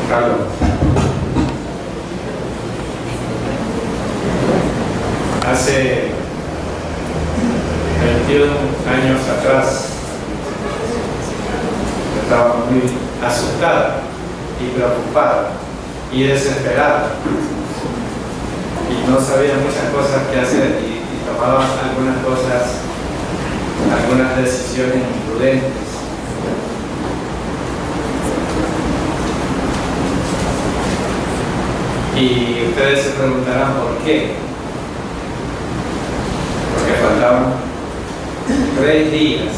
Carlos. Hace 21 años atrás estaba muy asustada y preocupada y desesperada y no sabía muchas cosas que hacer y tomaba algunas decisiones imprudentes. Y ustedes se preguntarán por qué. Porque faltaban 3 días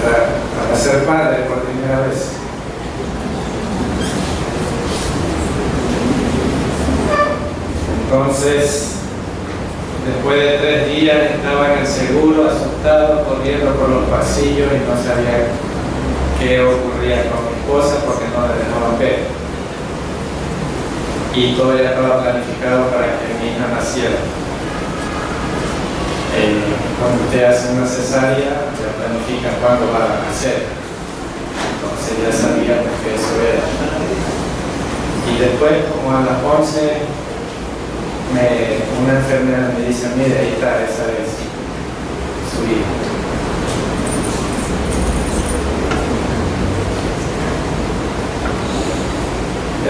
para ser padre por primera vez. Entonces, después de 3 días estaba en el seguro, asustado, corriendo por los pasillos y no sabía qué ocurría con mi esposa porque no la dejaban ver. Y todo ya estaba planificado para que mi hija naciera. Cuando usted hace una cesárea, ya planifica cuándo va a nacer. Entonces ya sabíamos que eso era. Y después, como a las 11, una enfermera me dice: mire, ahí está, esa es su hija.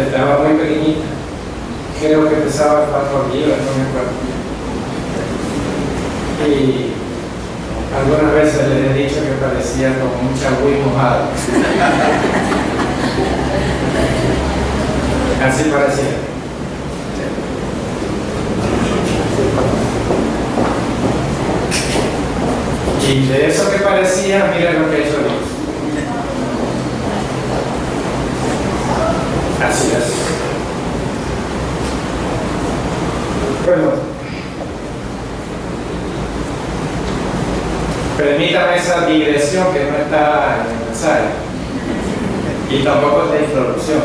Estaba muy pequeñita, creo que pesaba 4 libras, no me acuerdo. Y algunas veces les he dicho que parecía como un chagüí mojado. Así parecía. Y de eso que parecía, mira lo que hizo Dios. Así es. Bueno, permítame esa digresión que no está en el mensaje y tampoco es de introducción.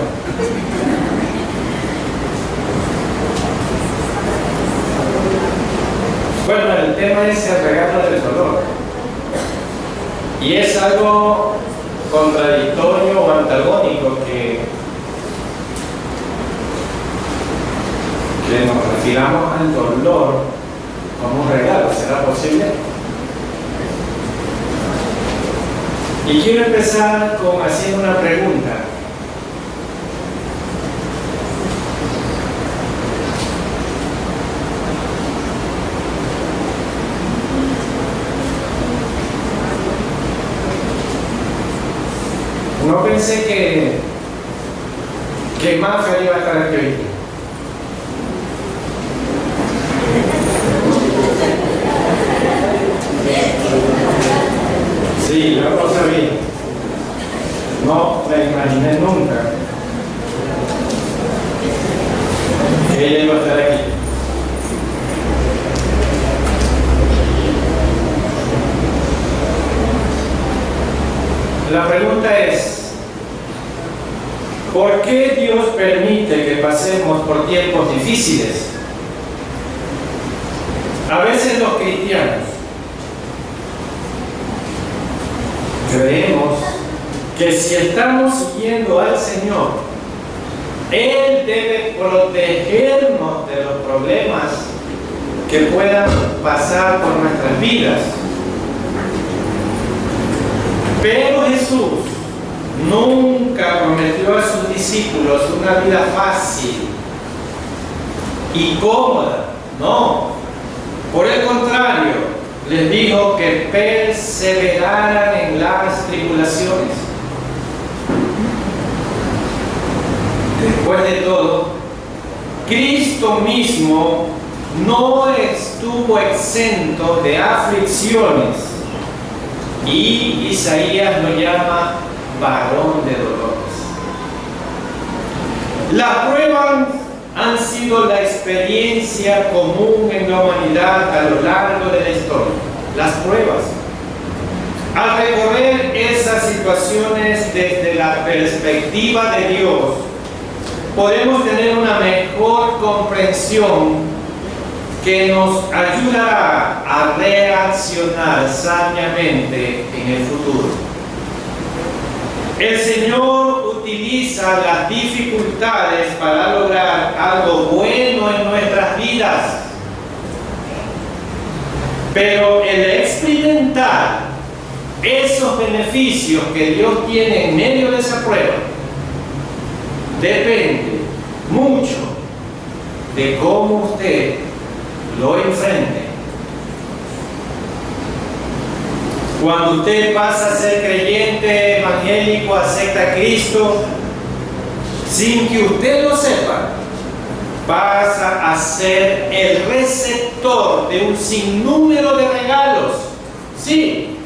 Bueno, el tema es el regalo del dolor y es algo contradictorio o antagónico que nos refiramos al dolor como un regalo. ¿Será posible? Y quiero empezar haciendo una pregunta. No pensé que Maffer iba a estar aquí hoy. Sí, yo lo sabía. No me imaginé nunca que ella iba a estar aquí. La pregunta es: ¿por qué Dios permite que pasemos por tiempos difíciles? A veces los cristianos creemos que si estamos siguiendo al Señor, Él debe protegernos de los problemas que puedan pasar por nuestras vidas. Pero Jesús nunca prometió a sus discípulos una vida fácil y cómoda. No, por el contrario, les dijo que perseveraran en las tribulaciones. Después de todo, Cristo mismo no estuvo exento de aflicciones y Isaías lo llama varón de dolores. Las pruebas han sido la experiencia común en la humanidad a lo largo de la historia. Las pruebas. Al recorrer esas situaciones desde la perspectiva de Dios, podemos tener una mejor comprensión que nos ayudará a reaccionar sabiamente en el futuro. El Señor utiliza las dificultades para lograr algo bueno en nuestras vidas. Pero el experimentar esos beneficios que Dios tiene en medio de esa prueba depende mucho de cómo usted lo enfrente. Cuando usted pasa a ser creyente, evangélico, acepta a Cristo, sin que usted lo sepa, pasa a ser el receptor de un sinnúmero de regalos. Sí,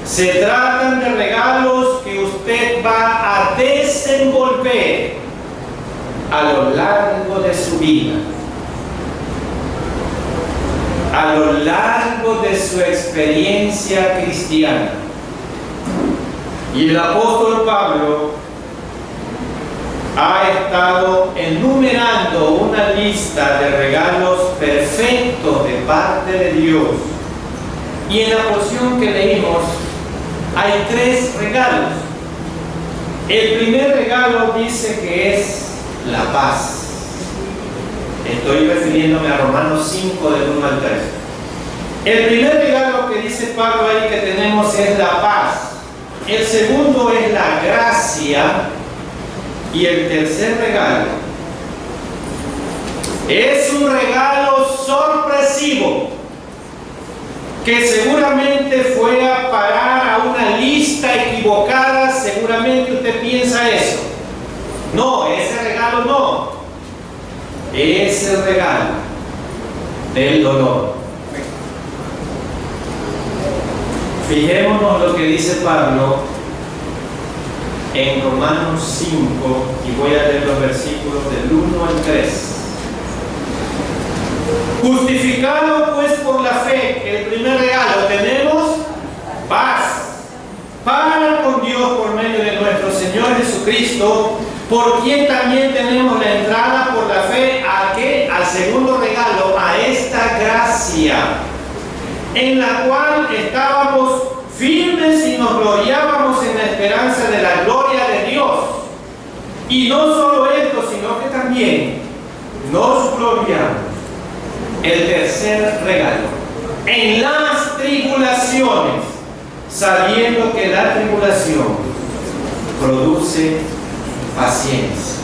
se tratan de regalos que usted va a desenvolver a lo largo de su vida, a lo largo de su experiencia cristiana. Y el apóstol Pablo ha estado enumerando una lista de regalos perfectos de parte de Dios. Y en la porción que leímos hay 3 regalos. El primer regalo dice que es la paz. Estoy refiriéndome a Romanos 5, del 1 al 3. El primer regalo que dice Pablo ahí que tenemos es la paz. El segundo es la gracia. Y el tercer regalo es un regalo sorpresivo que seguramente fue a parar a una lista equivocada. Seguramente usted piensa eso. No, ese regalo no. Es el regalo del dolor. Fijémonos lo que dice Pablo en Romanos 5, y voy a leer los versículos del 1 al 3. Justificado pues por la fe, el primer regalo, tenemos paz para con Dios por medio de nuestro Señor Jesucristo, por quien también tenemos la entrada por la fe a ¿qué? Al segundo regalo, a esta gracia, en la cual estábamos firmes y nos gloriábamos en la esperanza de la gloria de Dios. Y no solo esto, sino que también nos gloriamos, el tercer regalo, en las tribulaciones, sabiendo que la tribulación produce paciencia.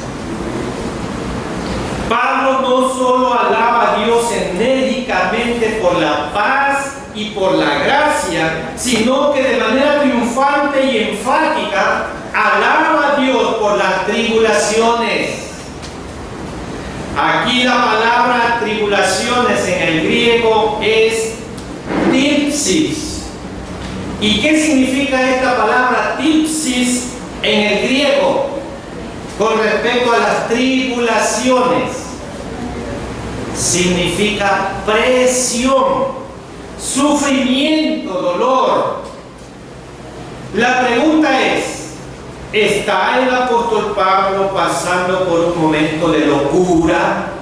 Pablo no solo alaba a Dios enérgicamente por la paz y por la gracia, sino que de manera triunfante y enfática alaba a Dios por las tribulaciones. Aquí la palabra tribulaciones en el griego es tipsis. ¿Y qué significa esta palabra tipsis en el griego con respecto a las tribulaciones? Significa presión, sufrimiento, dolor. La pregunta es, ¿está el apóstol Pablo pasando por un momento de locura?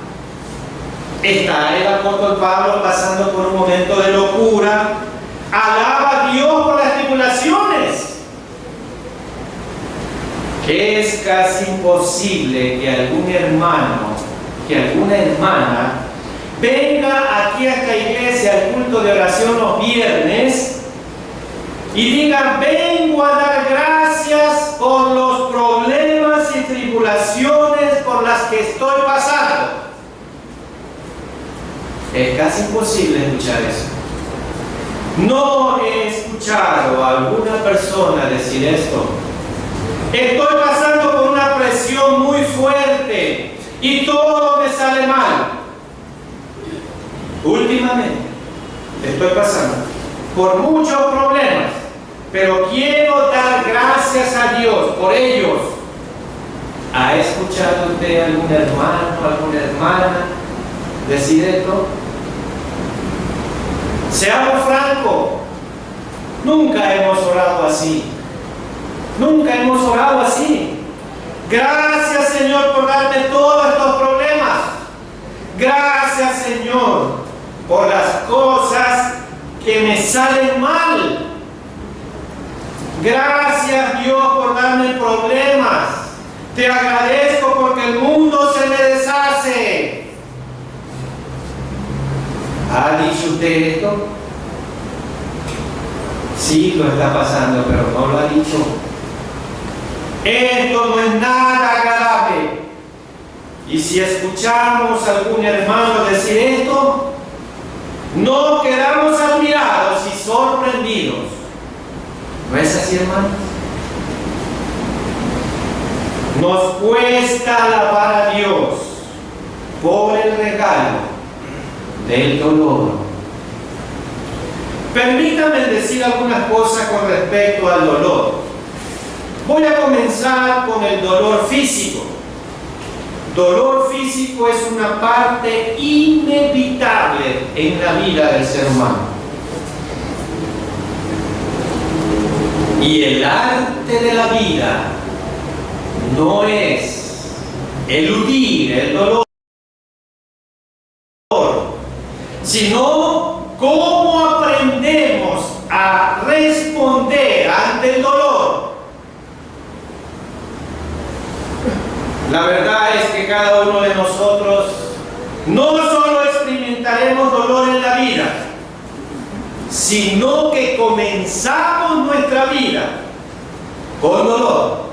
¿Está el apóstol Pablo pasando por un momento de locura? ¿Alaba a Dios por las tribulaciones? Es casi imposible que algún hermano, que alguna hermana venga aquí a esta iglesia al culto de oración los viernes y diga: vengo a dar gracias por los problemas y tribulaciones por las que estoy pasando. Es casi imposible escuchar eso. No he escuchado a alguna persona decir esto: estoy pasando por una presión muy fuerte y todo me sale mal. Últimamente estoy pasando por muchos problemas, pero quiero dar gracias a Dios por ellos. ¿Ha escuchado usted a algún hermano, alguna hermana decir esto? Seamos francos, nunca hemos orado así. Nunca hemos orado así. Gracias, Señor, por darme todos estos problemas. Gracias, Señor, por las cosas que me salen mal. Gracias, Dios, por darme problemas. Te agradezco porque el mundo se me deshace. ¿Ha dicho usted esto? Sí, lo está pasando, pero no lo ha dicho. Esto no es nada agradable. Y si escuchamos a algún hermano decir esto, nos quedamos admirados y sorprendidos. ¿No es así, hermanos? Nos cuesta alabar a Dios por el regalo del dolor. Permítanme decir algunas cosas con respecto al dolor. Voy a comenzar con el dolor físico. Dolor físico es una parte inevitable en la vida del ser humano. Y el arte de la vida no es eludir el dolor, sino cómo aprendemos a responder ante el dolor. La verdad es que cada uno de nosotros no solo experimentaremos dolor en la vida, sino que comenzamos nuestra vida con dolor.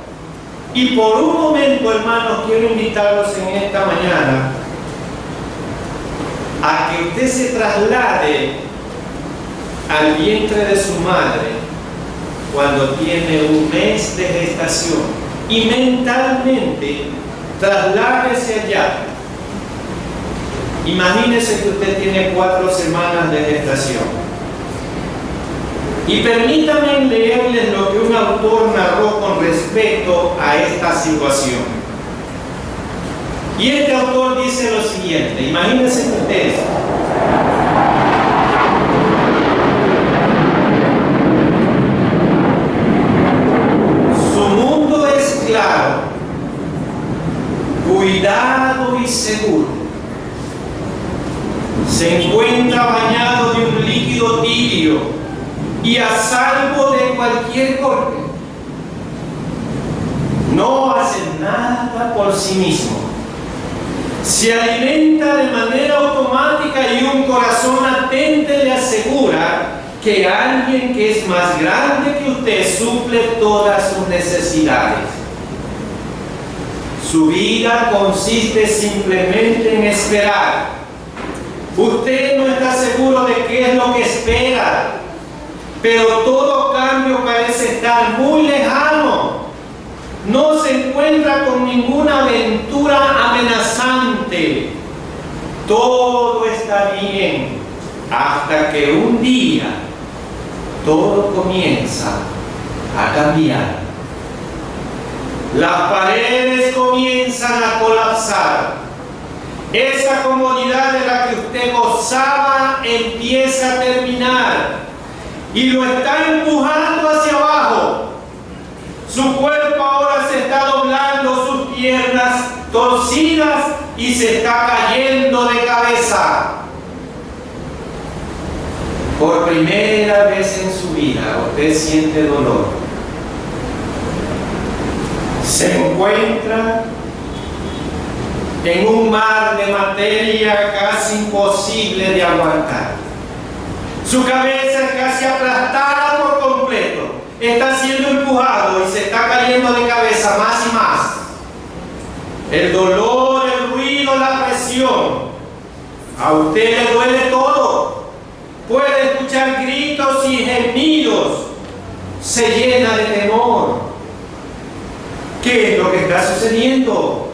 Y por un momento, hermanos, quiero invitarlos en esta mañana a que usted se traslade al vientre de su madre cuando tiene un mes de gestación y mentalmente trasládese allá. Imagínese que usted tiene 4 semanas de gestación. Y permítanme leerles lo que un autor narró con respecto a esta situación. Y este autor dice lo siguiente, imagínense ustedes. Su mundo es claro, cuidado y seguro. Se encuentra bañado de un líquido tibio y a salvo de cualquier golpe. No hace nada por sí mismo. Se alimenta de manera automática y un corazón atente le asegura que alguien que es más grande que usted suple todas sus necesidades. Su vida consiste simplemente en esperar. Usted no está seguro de qué es lo que espera, pero todo cambio parece estar muy lejano. No se encuentra con ninguna aventura amenazante. Todo está bien hasta que un día todo comienza a cambiar. Las paredes comienzan a colapsar. Esa comodidad de la que usted gozaba empieza a terminar y lo está empujando hacia abajo. Su cuerpo ahora se está doblando, sus piernas torcidas y se está cayendo de cabeza. Por primera vez en su vida usted siente dolor. Se encuentra en un mar de materia casi imposible de aguantar. Su cabeza es casi aplastada por completo. Está siendo empujado y se está cayendo de cabeza más y más. El dolor, el ruido, la presión. A usted le duele todo. Puede escuchar gritos y gemidos. Se llena de temor. ¿Qué es lo que está sucediendo?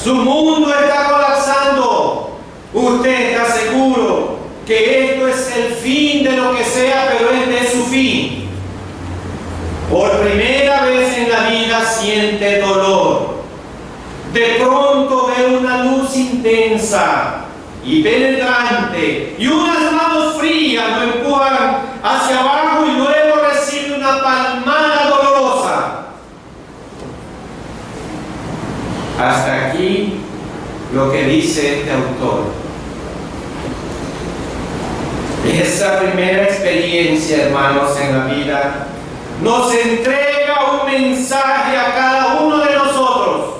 Su mundo está colapsando. Usted está seguro que esto es el fin de lo que sea, pero es de su fin. Por primera vez en la vida siente dolor. De pronto ve una luz intensa y penetrante y unas manos frías lo empujan hacia abajo y luego recibe una palmada dolorosa. Hasta aquí lo que dice este autor. Esa primera experiencia, hermanos, en la vida nos entrega un mensaje a cada uno de nosotros.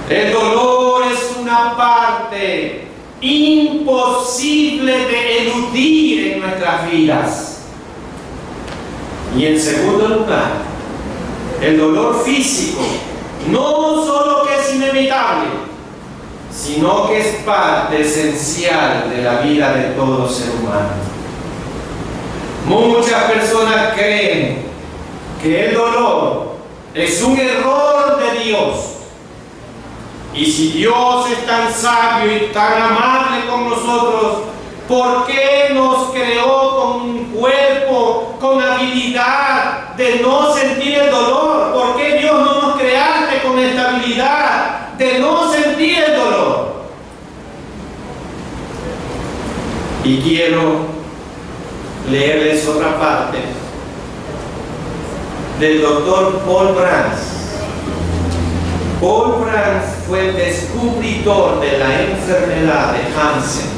El dolor es una parte imposible de eludir en nuestras vidas. Y en segundo lugar, el dolor físico no solo que es inevitable, sino que es parte esencial de la vida de todo ser humano. Muchas personas creen que el dolor es un error de Dios. Y si Dios es tan sabio y tan amable con nosotros, ¿por qué nos creó con un cuerpo, con habilidad de no sentir el dolor? ¿Por qué Dios no nos creaste con esta habilidad de no sentir el dolor? Y quiero leerles otra parte del doctor Paul Brans. Paul Brans fue el descubridor de la enfermedad de Hansen,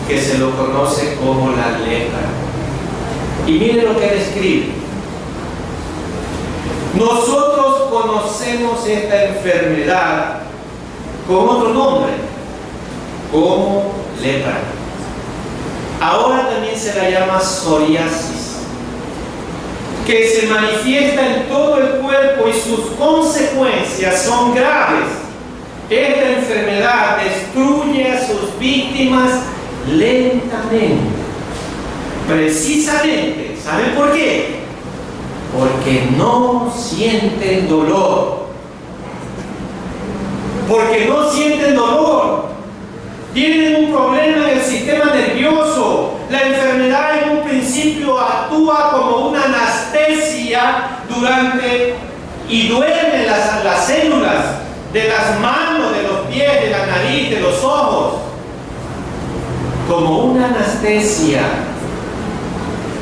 que se lo conoce como la lepra. Y miren lo que él escribe. Nosotros conocemos esta enfermedad con otro nombre, como lepra. Ahora también se la llama psoriasis, que se manifiesta en todo el cuerpo y sus consecuencias son graves. Esta enfermedad destruye a sus víctimas lentamente. Precisamente, ¿saben por qué? Porque no sienten dolor. Porque no sienten dolor. Tienen un problema en el sistema nervioso. La enfermedad en un principio actúa como una anestesia y duerme las células de las manos, de los pies, de la nariz, de los ojos. Como una anestesia.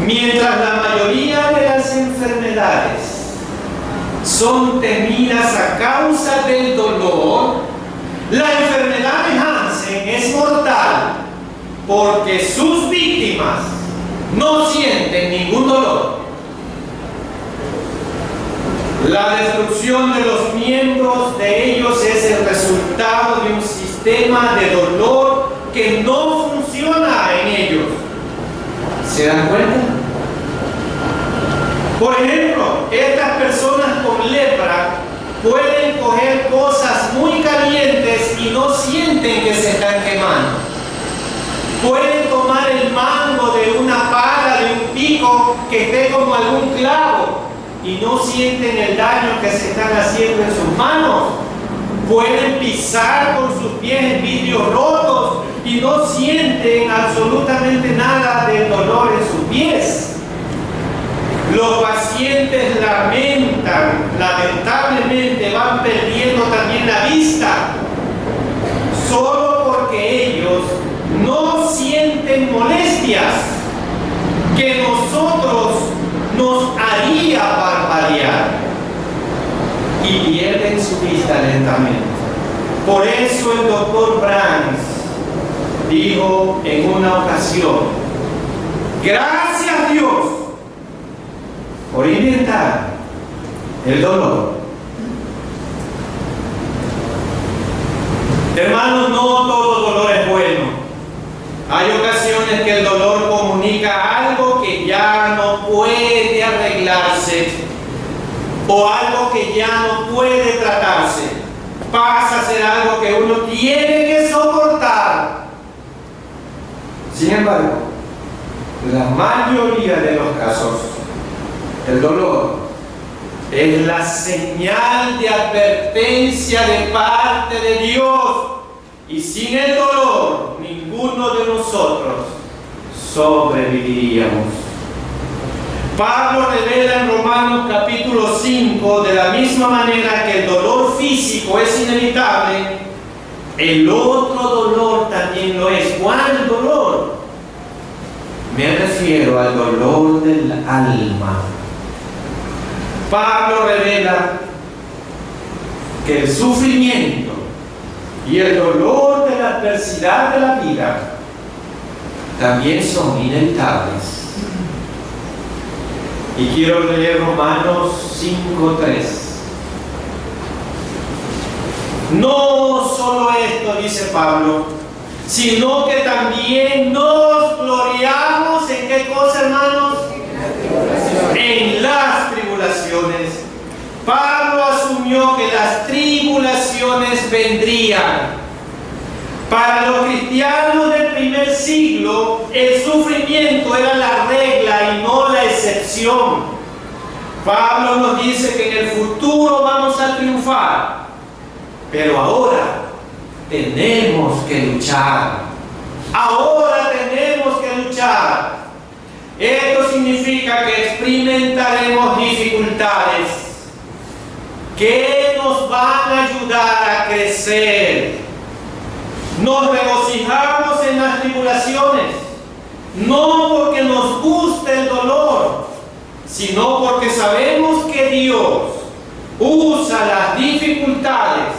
Mientras la mayoría de las enfermedades son temidas a causa del dolor, la enfermedad de Hansen es mortal porque sus víctimas no sienten ningún dolor. La destrucción de los miembros de ellos es el resultado de un sistema de dolor que no funciona en ellos. ¿Se dan cuenta? Por ejemplo, estas personas con lepra pueden coger cosas muy calientes y no sienten que se están quemando. Pueden tomar el mango de una pala, de un pico que esté como algún clavo y no sienten el daño que se están haciendo en sus manos. Pueden pisar con sus pies vidrios rotos y no sienten absolutamente nada de dolor en sus pies. Los pacientes lamentablemente van perdiendo también la vista, solo porque ellos no sienten molestias que nosotros nos haría parpadear, y pierden su vista lentamente. Por eso el doctor Brans dijo en una ocasión: gracias a Dios por inventar el dolor. Hermanos, no todo dolor es bueno. Hay ocasiones que el dolor comunica algo que ya no puede arreglarse, o algo que ya no puede tratarse. Pasa a ser algo que uno tiene que soportar. Sin embargo, la mayoría de los casos, el dolor es la señal de advertencia de parte de Dios, y sin el dolor ninguno de nosotros sobreviviríamos. Pablo revela en Romanos capítulo 5, de la misma manera que el dolor físico es inevitable, el otro dolor también lo es. ¿Cuál dolor? Me refiero al dolor del alma. Pablo revela que el sufrimiento y el dolor de la adversidad de la vida también son inevitables. Y quiero leer Romanos 5:3. No solo esto, dice Pablo, sino que también nos gloriamos en qué cosa, hermanos, en las tribulaciones. Pablo asumió que las tribulaciones vendrían. Para los cristianos del primer siglo, el sufrimiento era la regla y no la excepción. Pablo nos dice que en el futuro vamos a triunfar, pero ahora tenemos que luchar. Ahora tenemos que luchar. Esto significa que experimentaremos dificultades que nos van a ayudar a crecer. Nos regocijamos en las tribulaciones, no porque nos guste el dolor, sino porque sabemos que Dios usa las dificultades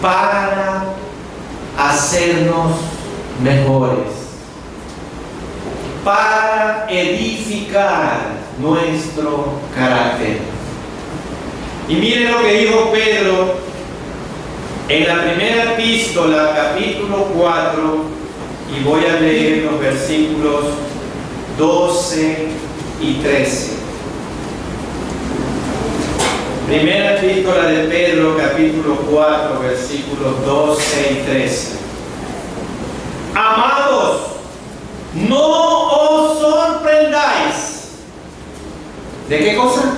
para hacernos mejores, para edificar nuestro carácter. Y miren lo que dijo Pedro en la primera epístola, capítulo 4, y voy a leer los versículos 12 y 13. Primera epístola de Pedro, capítulo 4, versículos 12 y 13. Amados, no os sorprendáis. ¿De qué cosa?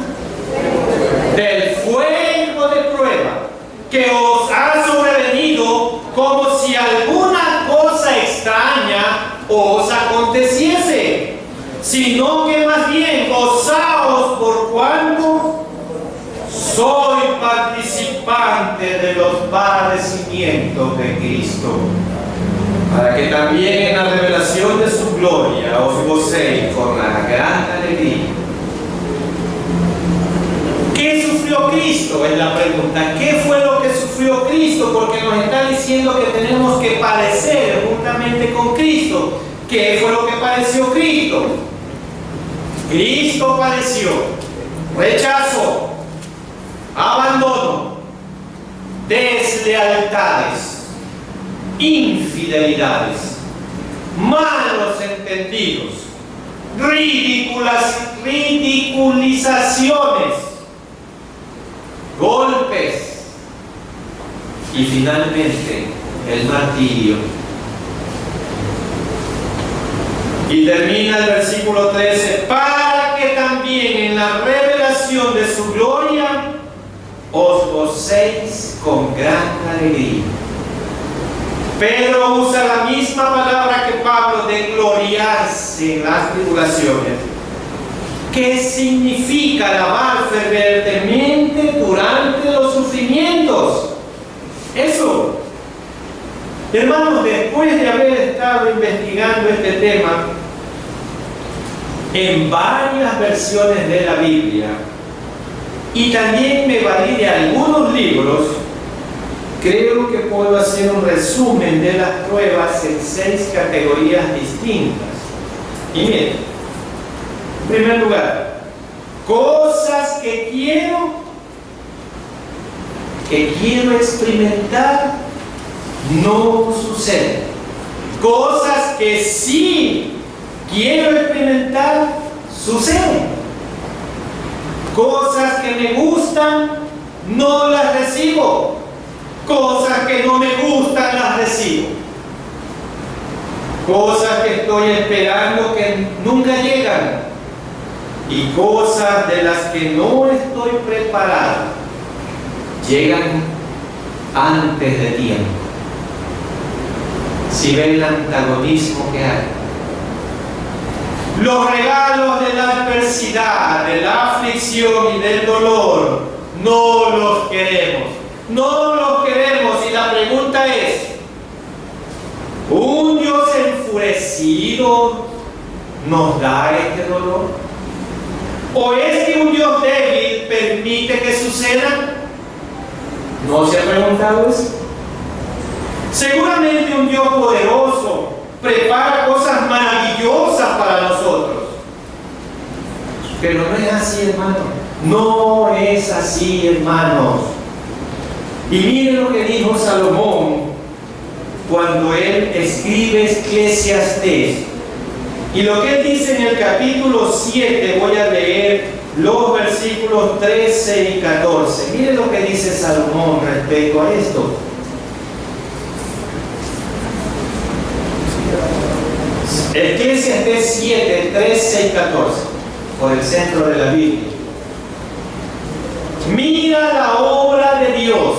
Del fuego de prueba que os ha sobrevenido, como si alguna cosa extraña os aconteciese, sino que más bien gozaos por cuanto soy participante de los padecimientos de Cristo, para que también en la revelación de su gloria os gocéis con la gran alegría. ¿Qué sufrió Cristo? Es la pregunta. ¿Qué fue lo que sufrió Cristo? Porque nos está diciendo que tenemos que padecer juntamente con Cristo. ¿Qué fue lo que padeció Cristo? Cristo padeció rechazo, abandono, deslealtades, infidelidades, malos entendidos, ridiculizaciones, golpes y finalmente el martirio. Y termina el versículo 13: para que también en la revelación de su gloria os gocéis con gran alegría. Pedro usa la misma palabra que Pablo de gloriarse en las tribulaciones. ¿Qué significa alabar fervientemente durante los sufrimientos? Eso. Hermanos, después de haber estado investigando este tema en varias versiones de la Biblia y también me valí de algunos libros, creo que puedo hacer un resumen de las pruebas en 6 categorías distintas. Y miren, en primer lugar, cosas que quiero experimentar no suceden. Cosas que sí quiero experimentar suceden. Cosas que me gustan no las recibo. Cosas que no me gustan las recibo. Cosas que estoy esperando que nunca llegan. Y cosas de las que no estoy preparado llegan antes de tiempo. Si ven el antagonismo que hay. Los regalos de la adversidad, de la aflicción y del dolor, no los queremos. No los queremos. Y la pregunta es: ¿un Dios enfurecido nos da este dolor? ¿O es que un Dios débil permite que suceda? ¿No se ha preguntado eso? Seguramente un Dios poderoso prepara cosas maravillosas para nosotros. así, hermano. No es así, hermanos. Y miren lo que dijo Salomón cuando él escribe Eclesiastés. Y lo que él dice en el capítulo 7, voy a leer los versículos 13 y 14. Miren lo que dice Salomón respecto a esto. Eclesiastés 7, 13 y 14, por el centro de la Biblia. Mira la obra de Dios,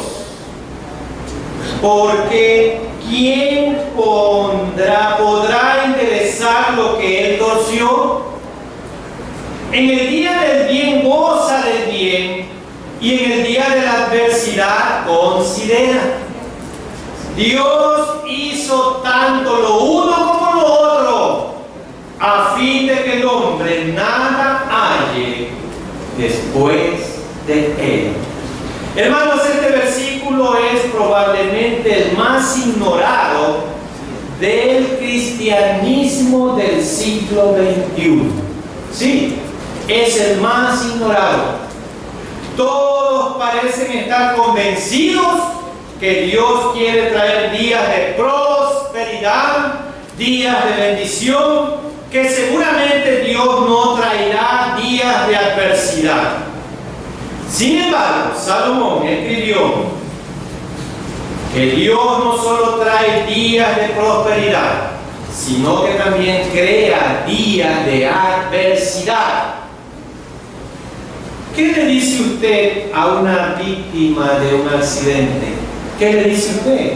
porque ¿quién podrá enderezar lo que Él torció? En el día del bien goza del bien, y en el día de la adversidad considera. Dios hizo tanto lo uno como lo otro, a fin de que el hombre nada halle después de él. Hermanos, este versículo es probablemente el más ignorado del cristianismo del siglo XXI. Sí, es el más ignorado. Todos parecen estar convencidos que Dios quiere traer días de prosperidad, días de bendición, que seguramente Dios no traerá días de adversidad. Sin embargo, Salomón escribió que Dios no solo trae días de prosperidad, sino que también crea días de adversidad. ¿Qué le dice usted a una víctima de un accidente? ¿Qué le dice usted?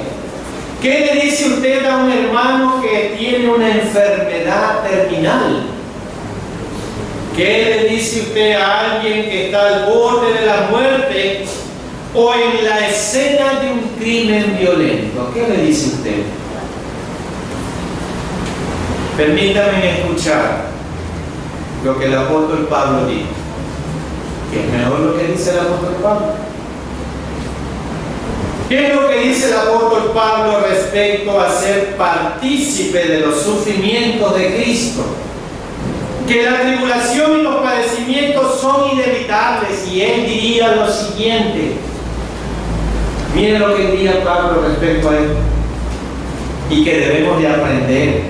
¿Qué le dice usted a un hermano que tiene una enfermedad terminal? ¿Qué le dice usted a alguien que está al borde de la muerte o en la escena de un crimen violento? ¿Qué le dice usted? Permítame escuchar lo que el apóstol Pablo dijo, que es mejor lo que dice el apóstol Pablo. ¿Qué es lo que dice el apóstol Pablo respecto a ser partícipe de los sufrimientos de Cristo? Que la tribulación y los padecimientos son inevitables, y él diría lo siguiente. Miren lo que diría Pablo respecto a esto, y que debemos de aprender: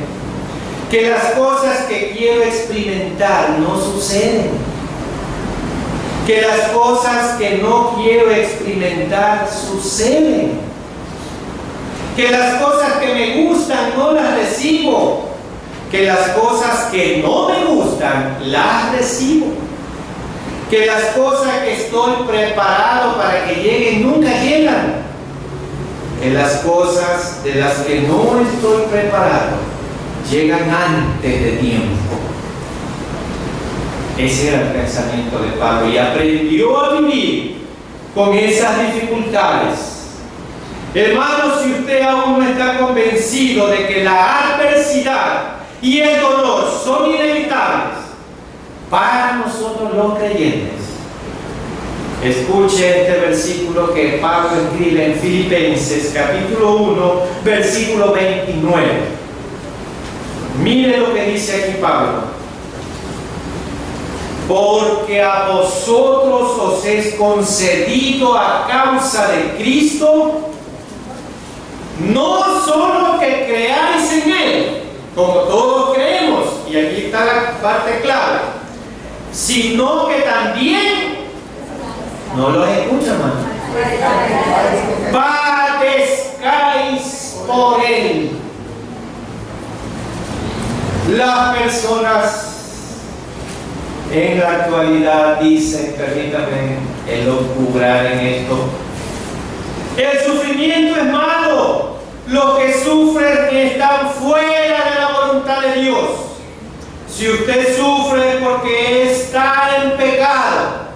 que las cosas que quiero experimentar no suceden, que las cosas que no quiero experimentar suceden, que las cosas que me gustan no las recibo, que las cosas que no me gustan las recibo, que las cosas que estoy preparado para que lleguen nunca llegan, que las cosas de las que no estoy preparado llegan antes de tiempo. Ese era el pensamiento de Pablo, y aprendió a vivir con esas dificultades. Hermanos, si usted aún no está convencido de que la adversidad y el dolor son inevitables para nosotros los creyentes, escuche este versículo que Pablo escribe en Filipenses capítulo 1, versículo 29. Mire lo que dice aquí Pablo: porque a vosotros os es concedido a causa de Cristo, no solo que creáis en Él, como todos creemos, y aquí está la parte clave, sino que también, no los escucha, hermano, padezcáis por Él. Las personas en la actualidad dicen, permítame elucubrar en esto: el sufrimiento es malo, los que sufren están fuera de la voluntad de Dios. Si usted sufre es porque está en pecado.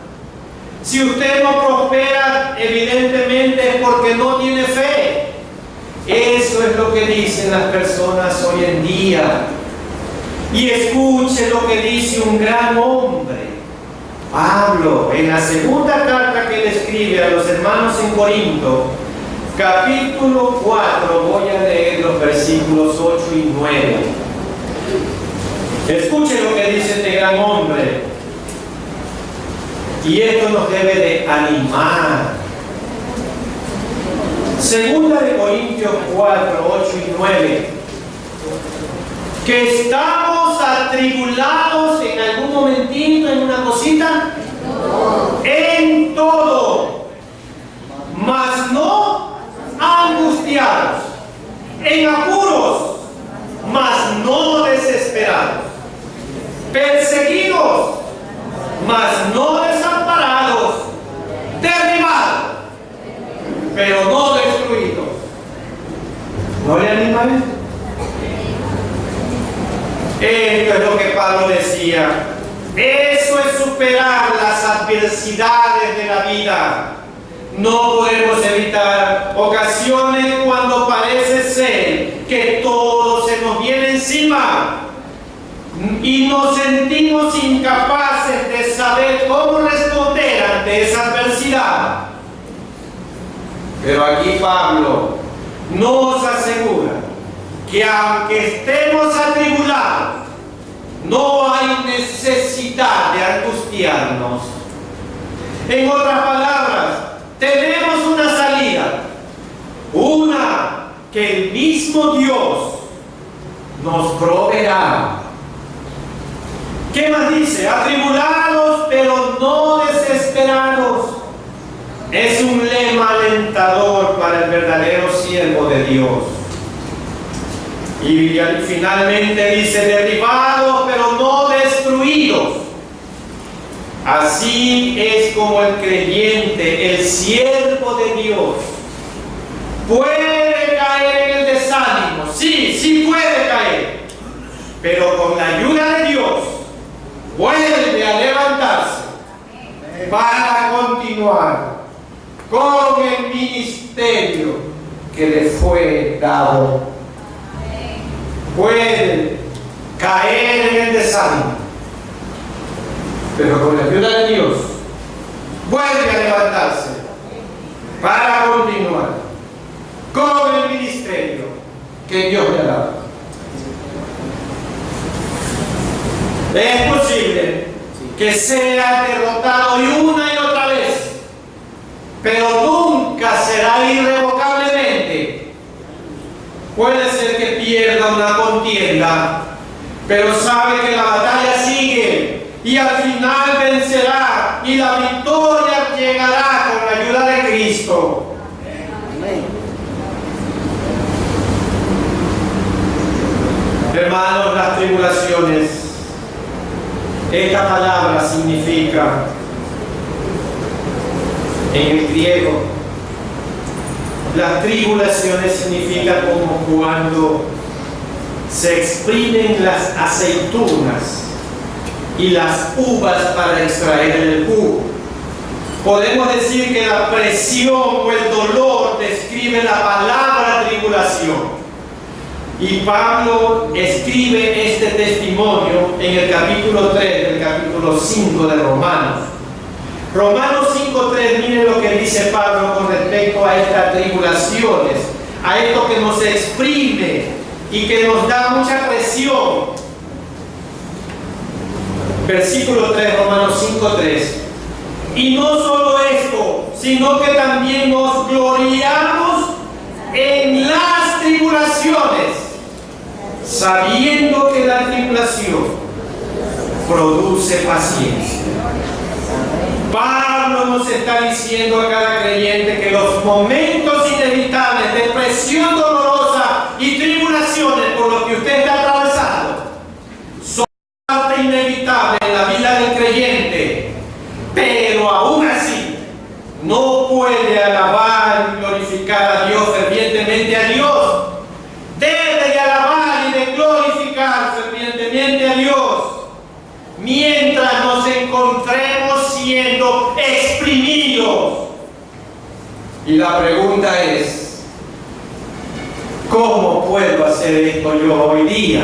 Si usted no prospera, evidentemente es porque no tiene fe. Eso es lo que dicen las personas hoy en día. Y escuche lo que dice un gran hombre, Pablo, en la segunda carta que le escribe a los hermanos en Corinto, capítulo 4, voy a leer los versículos 8 y 9. Escuche lo que dice este gran hombre. Y esto nos debe de animar. Segunda de Corintios 4, 8 y 9. Que estamos atribulados en algún momentito, en una cosita. En todo. Mas no angustiados. En apuros. Mas no desesperados. Perseguidos. Mas no desamparados. Derribados. Pero no destruidos. ¿No le anima esto? Esto es lo que Pablo decía. Eso es superar las adversidades de la vida. No podemos evitar ocasiones cuando parece ser que todo se nos viene encima y nos sentimos incapaces de saber cómo responder ante esa adversidad. Pero aquí Pablo nos asegura que aunque estemos atribulados, no hay necesidad de angustiarnos. En otras palabras, tenemos una salida, una que el mismo Dios nos proveerá. ¿Qué más dice? Atribulados, pero no desesperados. Es un lema alentador para el verdadero siervo de Dios. Y finalmente dice, derribados, pero no destruidos. Así es como el creyente, el siervo de Dios, puede caer en el desánimo. Sí puede caer. Pero con la ayuda de Dios, vuelve a levantarse para continuar con el ministerio que le fue dado. Puede caer en el desánimo, pero con la ayuda de Dios vuelve a levantarse para continuar con el ministerio que Dios le ha dado. Es posible que sea derrotado una y otra vez, pero nunca será irrevocablemente. Puede ser que pierda una contienda, pero sabe que la batalla sigue y al final vencerá y la victoria llegará con la ayuda de Cristo. Amén. Hermanos, las tribulaciones, esta palabra significa en el griego, las tribulaciones significa como cuando se exprimen las aceitunas y las uvas para extraer el jugo. Podemos decir que la presión o el dolor describe la palabra tribulación. Y Pablo escribe este testimonio en el capítulo 3 del capítulo 5 de Romanos. Romanos 5:3, miren lo que dice Pablo con respecto a estas tribulaciones, a esto que nos exprime y que nos da mucha presión. Versículo 3, Romanos 5:3. Y no solo esto, sino que también nos gloriamos en las tribulaciones, sabiendo que la tribulación produce paciencia. Pablo nos está diciendo a cada creyente que los momentos inevitables de presión dolorosa y tribulaciones por los que usted está atravesando son parte inevitable en la vida del creyente, pero aún así no puede alabar y glorificar a Dios fervientemente a Dios. Debe de alabar y de glorificar fervientemente a Dios mientras nos encontremos siendo exprimidos. Y la pregunta es, ¿cómo puedo hacer esto yo hoy día?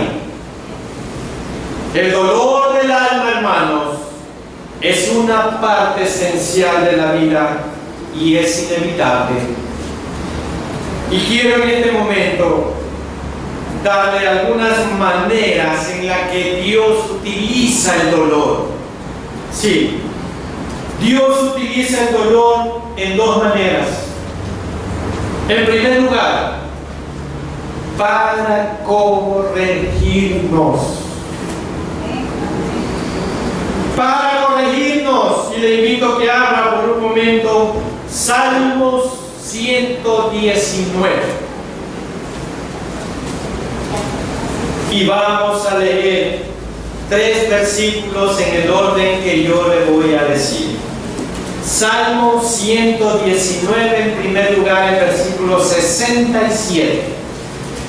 El dolor del alma, hermanos, es una parte esencial de la vida y es inevitable. Y quiero en este momento darle algunas maneras en las que Dios utiliza el dolor. Sí, Dios utiliza el dolor en dos maneras. En primer lugar, para corregirnos. Para corregirnos. Y le invito a que abra por un momento Salmos 119. Y vamos a leer 3 versículos en el orden que yo le voy a decir. Salmo 119, en primer lugar, el versículo 67.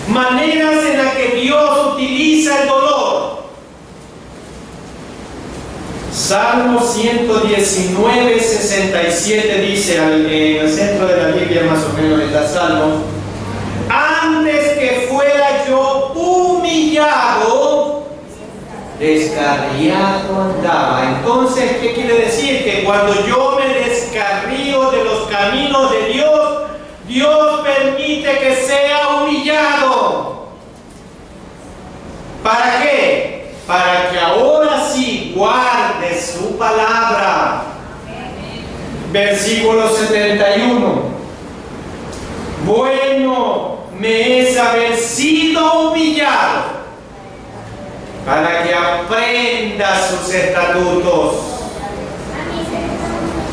Maneras en las que Dios utiliza el dolor. Salmo 119, 67 dice, en el centro de la Biblia más o menos está Salmo: antes que fuera yo humillado, descarriado andaba. Entonces, ¿qué quiere decir? Que cuando yo me descarrío de los caminos de Dios, Dios permite que sea humillado. ¿Para qué? Para que ahora sí guarde su palabra. Versículo 71. Bueno me es haber sido humillado, para que aprenda sus estatutos.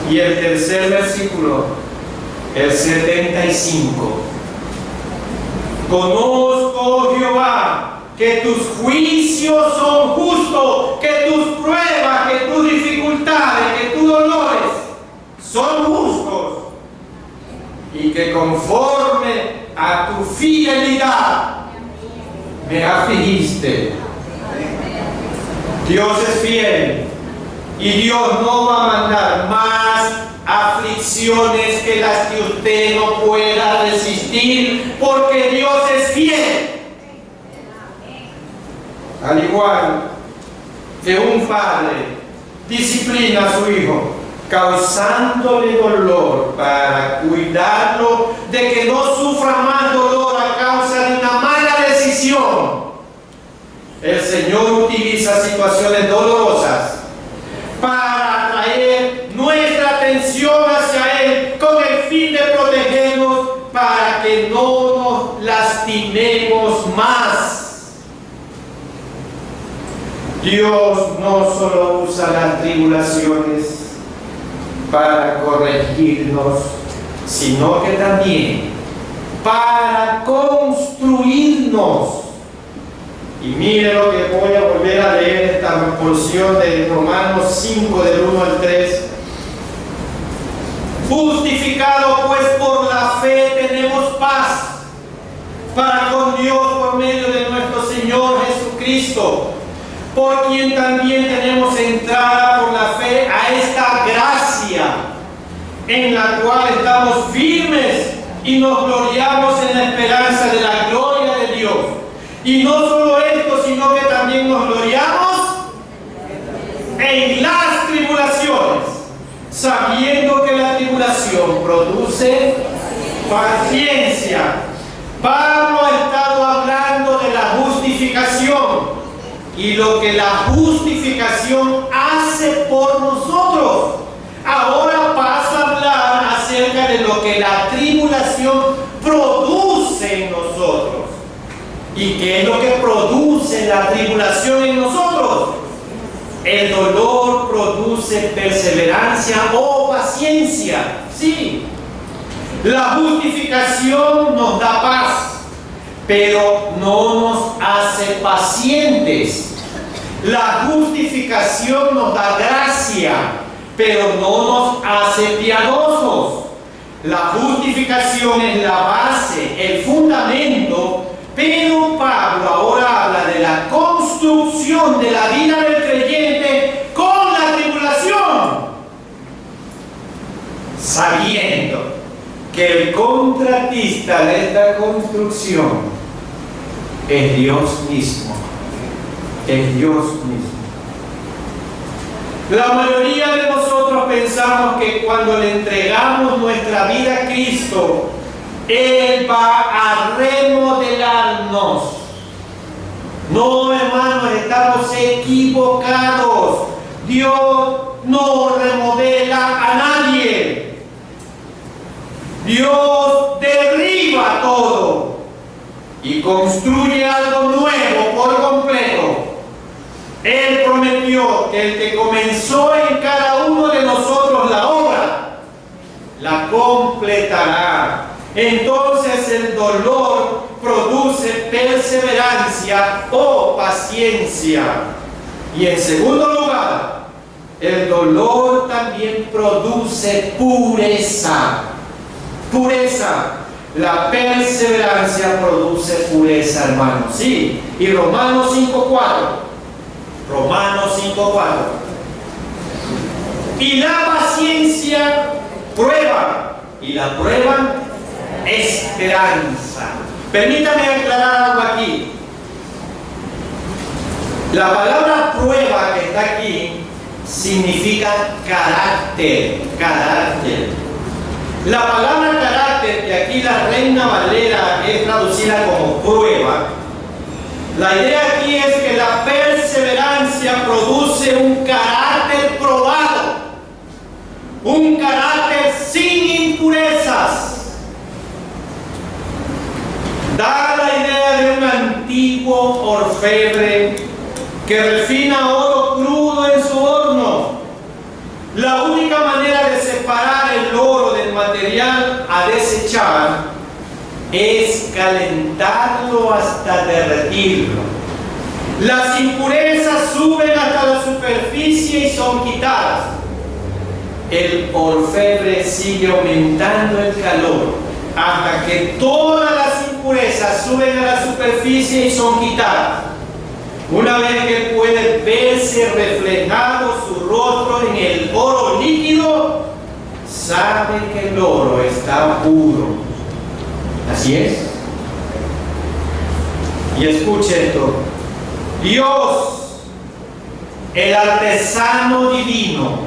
Y el tercer versículo, el 75. Conozco, oh Jehová, que tus juicios son justos, que tus pruebas, que tus dificultades, que tus dolores son justos, y que conforme a tu fidelidad me afligiste. Dios es fiel y Dios no va a mandar más aflicciones que las que usted no pueda resistir, porque Dios es fiel. Al igual que un padre disciplina a su hijo, causándole dolor para cuidarlo de que no sufra más dolor a causa de una mala decisión, el Señor utiliza situaciones dolorosas para atraer nuestra atención hacia Él con el fin de protegernos para que no nos lastimemos más. Dios no solo usa las tribulaciones para corregirnos, sino que también para construirnos. Y mire lo que voy a volver a leer, esta porción de Romanos 5, del 1 al 3. Justificado pues por la fe tenemos paz para con Dios por medio de nuestro Señor Jesucristo, por quien también tenemos entrada por la fe a esta gracia, en la cual estamos firmes y nos gloriamos en la esperanza de la gloria de Dios. Y no solo esto, sino que también nos gloriamos en las tribulaciones, sabiendo que la tribulación produce paciencia. Pablo ha estado hablando de la justificación y lo que la justificación hace por nosotros. Ahora pasa a hablar acerca de lo que la tribulación produce en nosotros. ¿Y qué es lo que produce la tribulación en nosotros? El dolor produce perseverancia o paciencia. Sí. La justificación nos da paz, pero no nos hace pacientes. La justificación nos da gracia, pero no nos hace piadosos. La justificación es la base, el fundamento, pero Pablo ahora habla de la construcción de la vida del creyente con la tribulación, sabiendo que el contratista de esta construcción es Dios mismo. Es Dios mismo. La mayoría de nosotros pensamos que cuando le entregamos nuestra vida a Cristo, Él va a remodelarnos. No, hermanos, estamos equivocados. Dios no remodela a nadie. Dios derriba todo y construye algo nuevo por completo. Él prometió que el que comenzó en cada uno de nosotros la obra, la completará. Entonces el dolor produce perseverancia o paciencia. Y en segundo lugar, el dolor también produce pureza. Pureza. La perseverancia produce pureza, hermanos. Sí. Y Romanos 5:4. Romanos 5:4. Y la paciencia prueba. Y la prueba, esperanza. Permítame aclarar algo aquí. La palabra prueba que está aquí significa carácter. Carácter. La palabra carácter, que aquí la Reina Valera es traducida como prueba, la idea aquí es que la perseverancia produce un carácter probado, un carácter sin impurezas. Da la idea de un antiguo orfebre que refina oro crudo en su horno. La única manera de separar el oro del material a desechar es calentarlo hasta derretirlo. Las impurezas suben hasta la superficie y son quitadas. El orfebre sigue aumentando el calor hasta que todas las impurezas suben a la superficie y son quitadas. Una vez que puede verse reflejado su rostro en el oro líquido, sabe que el oro está puro. Así es. Y escuche esto. Dios, el artesano divino,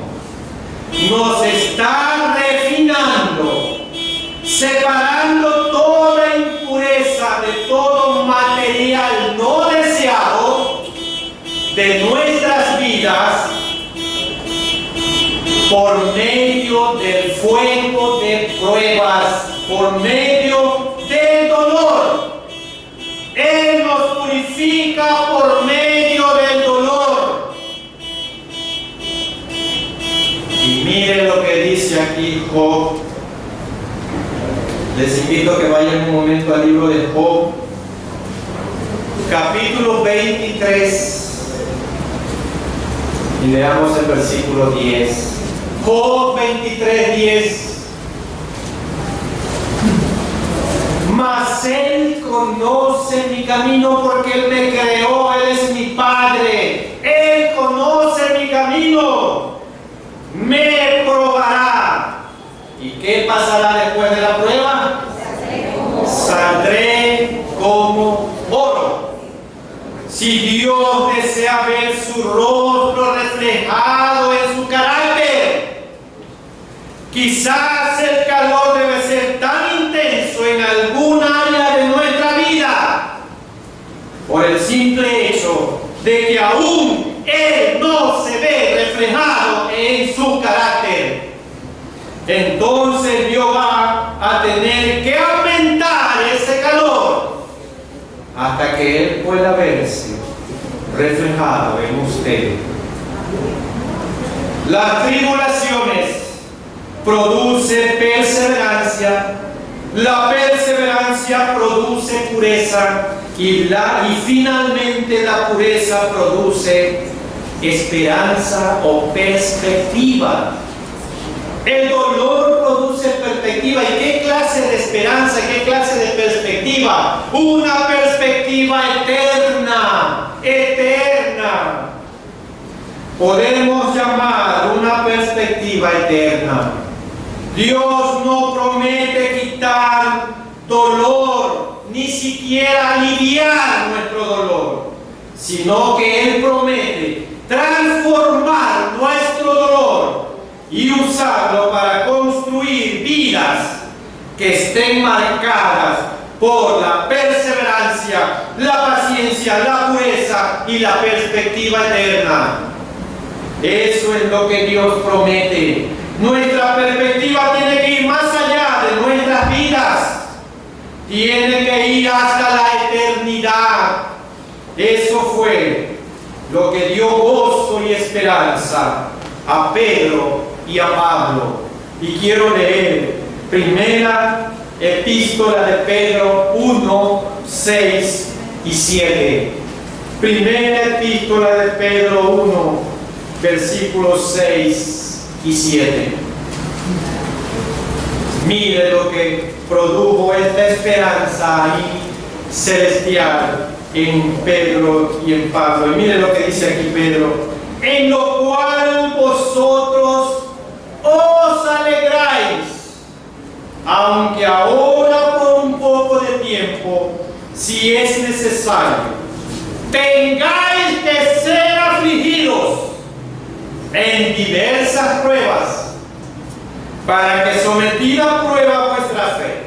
nos está refinando, separando toda impureza de todo material no deseado de nuestras vidas por medio del fuego de pruebas, por medio del dolor. Él nos purifica por medio del dolor. Y miren lo que dice aquí Job. Les invito a que vayan un momento al libro de Job, capítulo 23, y leamos el versículo 10. Job 23:10. Mas Él conoce mi camino porque Él me creó, Él es mi Padre. Él conoce mi camino. Me probará. ¿Y qué pasará después de la prueba? Saldré como oro. Si Dios desea ver su rostro reflejado en su carácter, quizás el calor debe ser tan intenso en algún área de nuestra vida por el simple hecho de que aún Él no se ve reflejado en su carácter. Entonces Dios va a tener que aumentar ese calor hasta que Él pueda verse reflejado en usted. Las tribulaciones producen perseverancia, la perseverancia produce pureza y finalmente la pureza produce esperanza o perspectiva. El dolor produce perspectiva. ¿Y qué clase de esperanza, qué clase de perspectiva? Una perspectiva eterna, eterna. Podemos llamar una perspectiva eterna. Dios no promete quitar dolor, ni siquiera aliviar nuestro dolor, sino que Él promete transformar nuestro dolor y usarlo para construir vidas que estén marcadas por la perseverancia, la paciencia, la pureza y la perspectiva eterna. Eso es lo que Dios promete. Nuestra perspectiva tiene que ir más allá de nuestras vidas. Tiene que ir hasta la eternidad. Eso fue lo que dio gozo y esperanza a Pedro y a Pablo. Y quiero leer primera epístola de Pedro 1, 6 y 7. Primera epístola de Pedro 1, versículos 6 y 7. Mire lo que produjo esta esperanza ahí celestial en Pedro y en Pablo. Y mire lo que dice aquí Pedro: en lo cual vosotros os alegráis, aunque ahora por un poco de tiempo, si es necesario, tengáis que ser afligidos en diversas pruebas, para que sometida a prueba vuestra fe,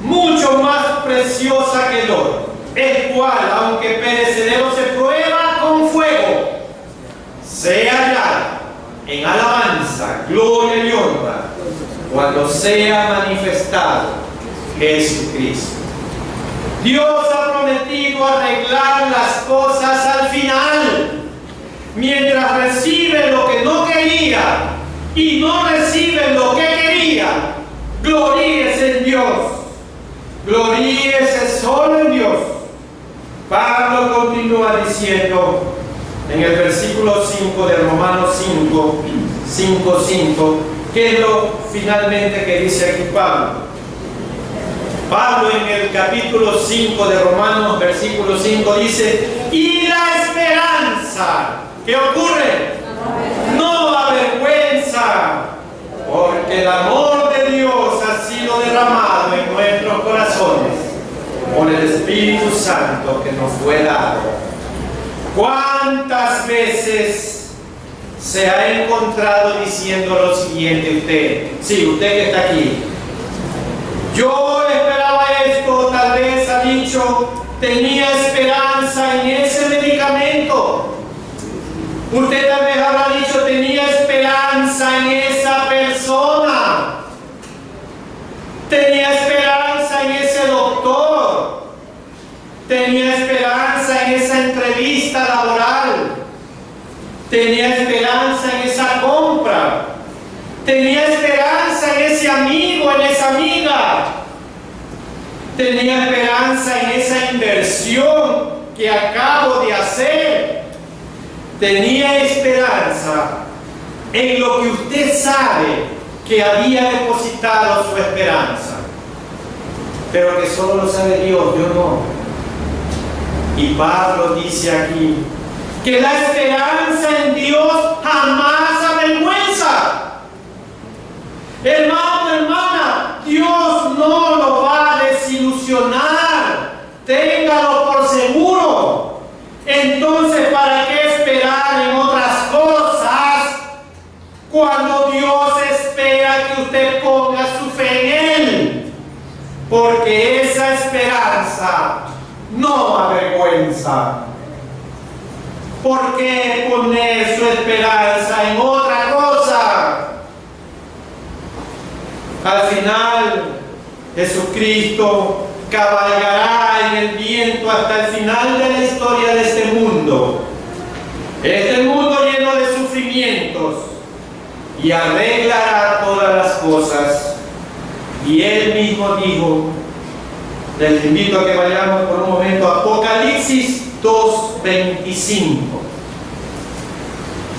mucho más preciosa que el oro, el cual, aunque perecedero, se prueba con fuego, sea hallada en alabanza, gloria y honra, cuando sea manifestado Jesucristo. Dios ha prometido arreglar las cosas al final. Mientras recibe lo que no quería y no recibe lo que quería, gloríese en Dios. Gloríese solo en Dios. Pablo continúa diciendo en el versículo 5 de Romanos 5, ¿qué es lo finalmente que dice aquí Pablo? Pablo en el capítulo 5 de Romanos, versículo 5 dice: y la esperanza, ¿qué ocurre? No avergüenza, porque el amor de Dios ha sido derramado en nuestros corazones por el Espíritu Santo que nos fue dado. ¿Cuántas veces se ha encontrado diciendo lo siguiente usted? Sí, usted que está aquí. Yo esperaba esto, tal vez ha dicho, tenía esperanza en ese medicamento. Usted tal vez habrá dicho, tenía esperanza en esa persona. Tenía esperanza en ese doctor. Tenía esperanza en esa entrevista laboral. Tenía esperanza en esa compra. Tenía esperanza en ese amigo, en esa amiga. Tenía esperanza en esa inversión que acabo de hacer. Tenía esperanza en lo que usted sabe que había depositado su esperanza, pero que solo lo sabe Dios, yo no. Y Pablo dice aquí que la esperanza en Dios jamás avergüenza. Hermano, hermana, Dios no lo va a desilusionar, téngalo por seguro. Entonces, ¿para qué esperar en otras cosas cuando Dios espera que usted ponga su fe en Él? Porque esa esperanza no avergüenza. ¿Por qué poner su esperanza en otra cosa? Al final, Jesucristo cabalgará en el viento hasta el final de la historia de este mundo. Este mundo lleno de sufrimientos, y arreglará todas las cosas. Y Él mismo dijo, les invito a que vayamos por un momento a Apocalipsis 2:25.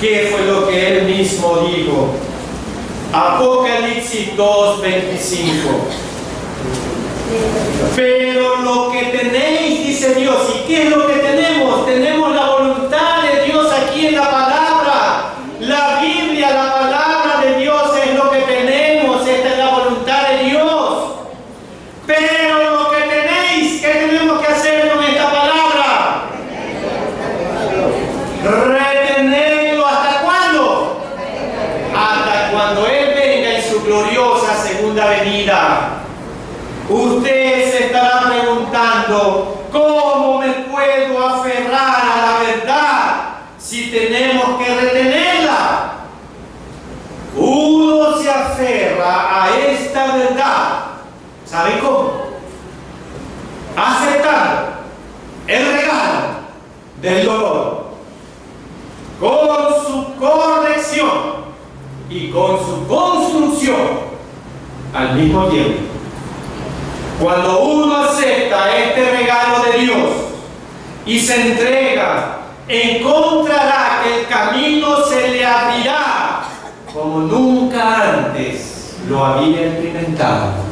¿Qué fue lo que Él mismo dijo? Apocalipsis 2:25. Pero lo que tenéis, dice Dios, ¿y qué es lo que tenemos? Tenemos la voluntad de Dios aquí en la palabra. La Biblia, la palabra de Dios es lo que tenemos, esta es la voluntad de Dios. Pero lo que tenéis, ¿qué tenemos que hacer con esta palabra? Retenerlo. ¿Hasta cuándo? Hasta cuando Él venga en su gloriosa segunda venida. Usted se estará preguntando, ¿cómo me puedo aferrar a la verdad si tenemos que retenerla? acepta a esta verdad, ¿sabe cómo? Aceptar el regalo del dolor con su corrección y con su construcción al mismo tiempo. Cuando uno acepta este regalo de Dios y se entrega, encontrará que el camino se le abrirá como nunca antes lo había experimentado.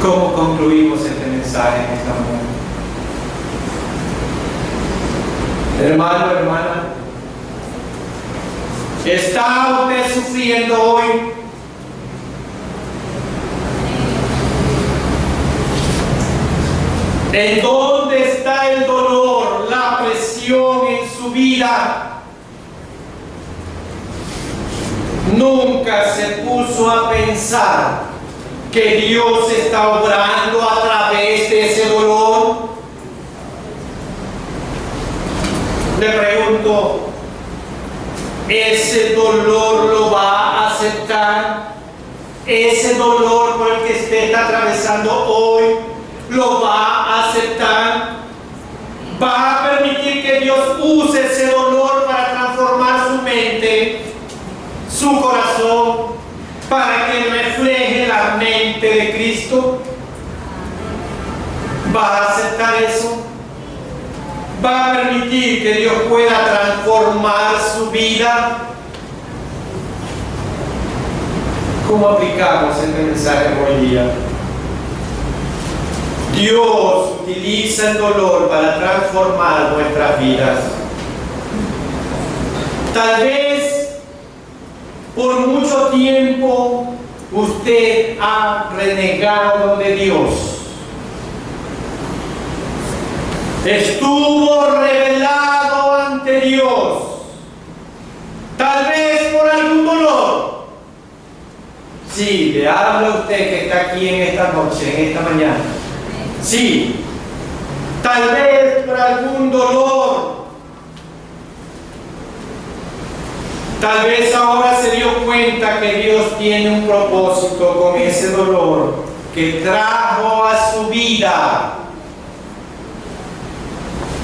¿Cómo concluimos este mensaje en esta mañana? Hermano, hermana, ¿está usted sufriendo hoy? ¿En dónde está el dolor, la presión en su vida? Nunca se puso a pensar que Dios está obrando a través de ese dolor. Le pregunto, ¿ese dolor lo va a aceptar? ¿Ese dolor por el que usted está atravesando hoy lo va a aceptar? ¿Va a permitir que Dios use ese dolor para transformar su mente, su corazón, para que refleje la mente de Cristo? ¿Va a aceptar eso? ¿Va a permitir que Dios pueda transformar su vida? ¿Cómo aplicamos este mensaje hoy día? Dios utiliza el dolor para transformar nuestras vidas. Tal vez por mucho tiempo usted ha renegado de Dios. Estuvo rebelado ante Dios. Tal vez por algún dolor. Sí, le habla a usted que está aquí en esta noche, en esta mañana. Sí, tal vez por algún dolor. Tal vez ahora se dio cuenta que Dios tiene un propósito con ese dolor que trajo a su vida.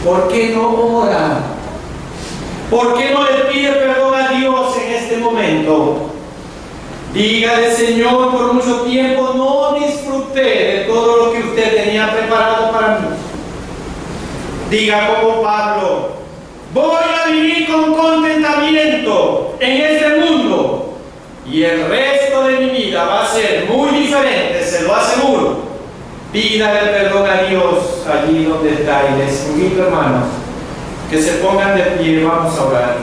¿Por qué no ora? ¿Por qué no le pide perdón a Dios en este momento? Dígale: Señor, por mucho tiempo no disfruté de todo lo que usted tenía preparado para mí. Diga como Pablo: voy a vivir con contentamiento en este mundo y el resto de mi vida va a ser muy diferente, se lo aseguro. Pídale perdón a Dios allí donde está y les invito, hermanos, que se pongan de pie. Vamos a orar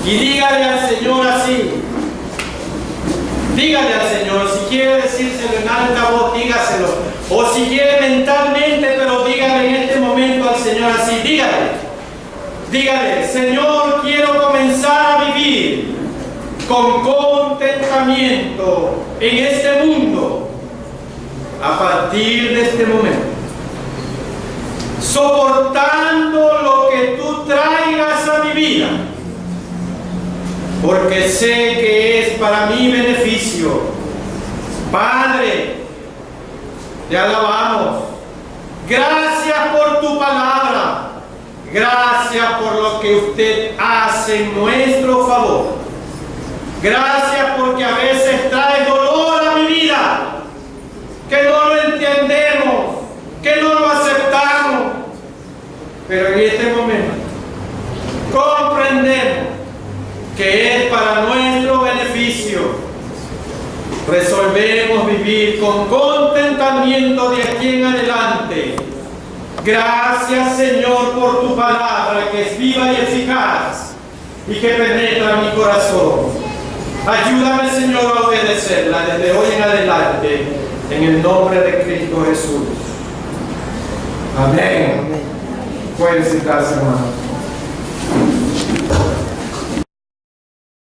y dígale al Señor así. Dígale al Señor, si quiere decírselo en alta voz, dígaselo. O si quiere mentalmente, pero dígale en este momento al Señor así. Dígale: Señor, quiero comenzar a vivir con contentamiento en este mundo a partir de este momento, soportando lo que tú traigas a mi vida, porque sé que es para mi beneficio. Padre, te alabamos. Gracias por tu palabra. Gracias por lo que usted hace en nuestro favor. Gracias porque a veces trae dolor a mi vida, que no lo entendemos, que no lo aceptamos, pero en este momento comprendemos que es para nuestro beneficio. Resolvemos vivir con contentamiento de aquí en adelante. Gracias, Señor, por tu palabra que es viva y eficaz y que penetra mi corazón. Ayúdame, Señor, a obedecerla desde hoy en adelante, en el nombre de Cristo Jesús. Amén. Pueden sentarse, hermanos.